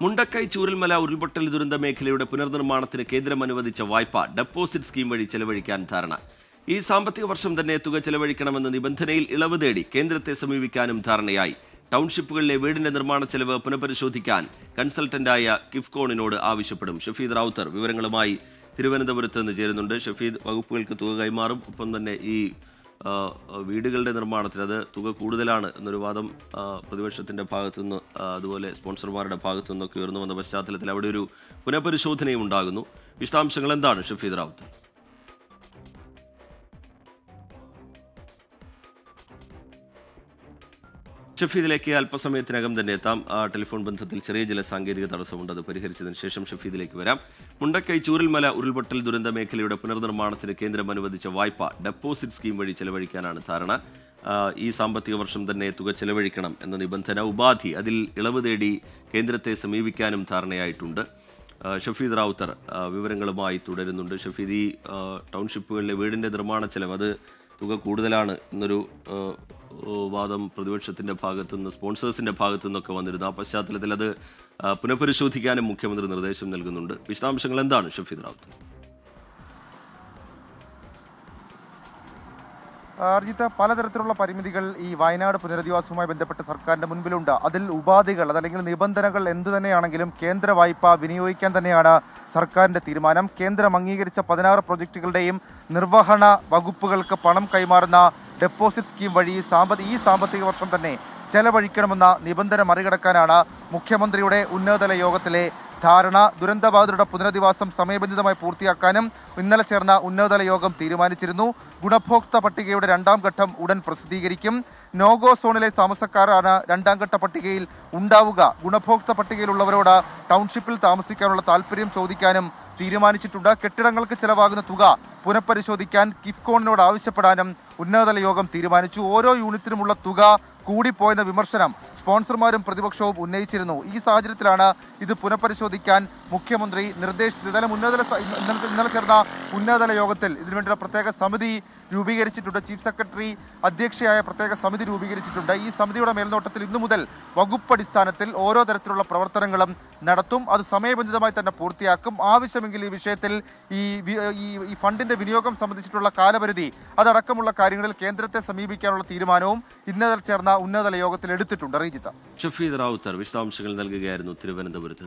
മുണ്ടക്കൈ ചൂരൽമല ഉരുൾപൊട്ടൽ ദുരന്ത മേഖലയുടെ പുനർനിർമ്മാണത്തിന് കേന്ദ്രം അനുവദിച്ച വായ്പ ഡെപ്പോസിറ്റ് സ്കീം വഴി ചെലവഴിക്കാൻ ധാരണ. ഈ സാമ്പത്തിക വർഷം തന്നെ തുക ചെലവഴിക്കണമെന്ന നിബന്ധനയിൽ ഇളവ് തേടി കേന്ദ്രത്തെ സമീപിക്കാനും ധാരണയായി. ടൗൺഷിപ്പുകളിലെ വീടിന്റെ നിർമ്മാണ ചെലവ് പുനഃപരിശോധിക്കാൻ കൺസൾട്ടന്റായ കിഫ്കോണിനോട് ആവശ്യപ്പെടും. ഷഫീദ് റാവുത്തർ വിവരങ്ങളുമായി തിരുവനന്തപുരത്ത് നിന്ന് ചേരുന്നുണ്ട്. ഷഫീദ്, വകുപ്പുകൾക്ക് തുക കൈമാറും, ഒപ്പം തന്നെ ഈ വീടുകളുടെ നിർമ്മാണത്തിന് അത് തുക കൂടുതലാണ് എന്നൊരു വാദം പ്രതിപക്ഷത്തിൻ്റെ ഭാഗത്തുനിന്ന് അതുപോലെ സ്പോൺസർമാരുടെ ഭാഗത്തു നിന്നൊക്കെ ഉയർന്നു വന്ന പശ്ചാത്തലത്തിൽ അവിടെ ഒരു പുനഃപരിശോധനയും ഉണ്ടാകുന്നു. വിശദാംശങ്ങൾ എന്താണ് ഷഫീദ് റാവുത്തർ? ഷഫീദിലേക്ക് അല്പസമയത്തിനകം തന്നെ എത്താം. ടെലിഫോൺ ബന്ധത്തിൽ ചെറിയ ചില സാങ്കേതിക തടസ്സമുണ്ട്, അത് പരിഹരിച്ചതിന് ശേഷം ഷഫീദിലേക്ക് വരാം. മുണ്ടക്കൈ ചൂരൽമല ഉരുൾപൊട്ടൽ ദുരന്ത മേഖലയുടെ പുനർനിർമ്മാണത്തിന് കേന്ദ്രം അനുവദിച്ച വായ്പ ഡെപ്പോസിറ്റ് സ്കീം വഴി ചെലവഴിക്കാനാണ് ധാരണ. ഈ സാമ്പത്തിക വർഷം തന്നെ തുക ചെലവഴിക്കണം എന്ന നിബന്ധന ഉപാധി, അതിൽ ഇളവ് തേടി കേന്ദ്രത്തെ സമീപിക്കാനും ധാരണയായിട്ടുണ്ട്. ഷഫീദ് റാവുത്തർ വിവരങ്ങളുമായി തുടരുന്നുണ്ട്. ഷഫീദ്, ഈ ടൗൺഷിപ്പുകളിലെ വീടിൻ്റെ നിർമ്മാണ ചെലവ് അത് തുക കൂടുതലാണ് എന്നൊരു വാദം പ്രതിപക്ഷത്തിൻ്റെ ഭാഗത്തുനിന്ന് സ്പോൺസേഴ്സിൻ്റെ ഭാഗത്തുനിന്നൊക്കെ വന്നിരുന്നു. ആ പശ്ചാത്തലത്തിൽ അത് പുനഃപരിശോധിക്കാനും മുഖ്യമന്ത്രി നിർദ്ദേശം നൽകുന്നുണ്ട്. വിശദാംശങ്ങൾ എന്താണ് ഷഫീദ് റാവുത്തർ? അർജിത്ത്, പലതരത്തിലുള്ള പരിമിതികൾ ഈ വയനാട് പുനരധിവാസവുമായി ബന്ധപ്പെട്ട് സർക്കാരിന്റെ മുൻപിലുണ്ട്. അതിൽ ഉപാധികൾ അതല്ലെങ്കിൽ നിബന്ധനകൾ എന്തു തന്നെയാണെങ്കിലും കേന്ദ്ര വായ്പ വിനിയോഗിക്കാൻ തന്നെയാണ് സർക്കാരിന്റെ തീരുമാനം. കേന്ദ്രം അംഗീകരിച്ച 16 പ്രൊജക്ടുകളുടെയും നിർവഹണ വകുപ്പുകൾക്ക് പണം കൈമാറുന്ന ഡെപ്പോസിറ്റ് സ്കീം വഴി ഈ സാമ്പത്തിക വർഷം തന്നെ ചെലവഴിക്കണമെന്ന നിബന്ധന മറികടക്കാനാണ് മുഖ്യമന്ത്രിയുടെ ഉന്നതതല യോഗത്തിലെ ധാരണ. ദുരന്തബാധിതരുടെ പുനരധിവാസം സമയബന്ധിതമായി പൂർത്തിയാക്കാനും ഇന്നലെ ചേർന്ന ഉന്നതതല യോഗം തീരുമാനിച്ചിരുന്നു. ഗുണഭോക്തൃ പട്ടികയുടെ 2ാം ഘട്ടം ഉടൻ പ്രസിദ്ധീകരിക്കും. നോഗോ സോണിലെ താമസക്കാരാണ് 2ാം ഘട്ട പട്ടികയിൽ ഉണ്ടാവുക. ഗുണഭോക്തൃ പട്ടികയിലുള്ളവരോട് ടൗൺഷിപ്പിൽ താമസിക്കാനുള്ള താല്പര്യം ചോദിക്കാനും തീരുമാനിച്ചിട്ടുണ്ട്. കെട്ടിടങ്ങൾക്ക് ചെലവാകുന്ന തുക പുനഃപരിശോധിക്കാൻ കിഫ്കോണിനോട് ആവശ്യപ്പെടാനും ഉന്നതതല യോഗം തീരുമാനിച്ചു. ഓരോ യൂണിറ്റിനുമുള്ള തുക കൂടിപ്പോയെന്ന വിമർശനം സ്പോൺസർമാരും പ്രതിപക്ഷവും ഉന്നയിച്ചിരുന്നു. ഈ സാഹചര്യത്തിലാണ് ഇത് പുനഃപരിശോധിക്കാൻ മുഖ്യമന്ത്രി നിർദ്ദേശിച്ചത്. ഇന്നലെ ചേർന്ന ഉന്നതതല യോഗത്തിൽ ഇതിനുവേണ്ടിയുള്ള പ്രത്യേക സമിതി രൂപീകരിച്ചിട്ടുണ്ട്. ചീഫ് സെക്രട്ടറി അധ്യക്ഷയായ പ്രത്യേക സമിതി രൂപീകരിച്ചിട്ടുണ്ട്. ഈ സമിതിയുടെ മേൽനോട്ടത്തിൽ ഇന്നു മുതൽ വകുപ്പടിസ്ഥാനത്തിൽ ഓരോ തരത്തിലുള്ള പ്രവർത്തനങ്ങളും നടത്തും. അത് സമയബന്ധിതമായി തന്നെ പൂർത്തിയാക്കും. ആവശ്യമെങ്കിൽ ഈ വിഷയത്തിൽ ഈ ഫണ്ടിന്റെ വിനിയോഗം സംബന്ധിച്ചിട്ടുള്ള കാലപരിധി അതടക്കമുള്ള കാര്യങ്ങളിൽ കേന്ദ്രത്തെ സമീപിക്കാനുള്ള തീരുമാനവും ഇന്നലെ ചേർന്ന ഉന്നതതല യോഗത്തിൽ എടുത്തിട്ടുണ്ട്. ഷഫീദ് റാവുത്തർ വിശദാംശങ്ങൾ നൽകുകയായിരുന്നു തിരുവനന്തപുരത്ത്.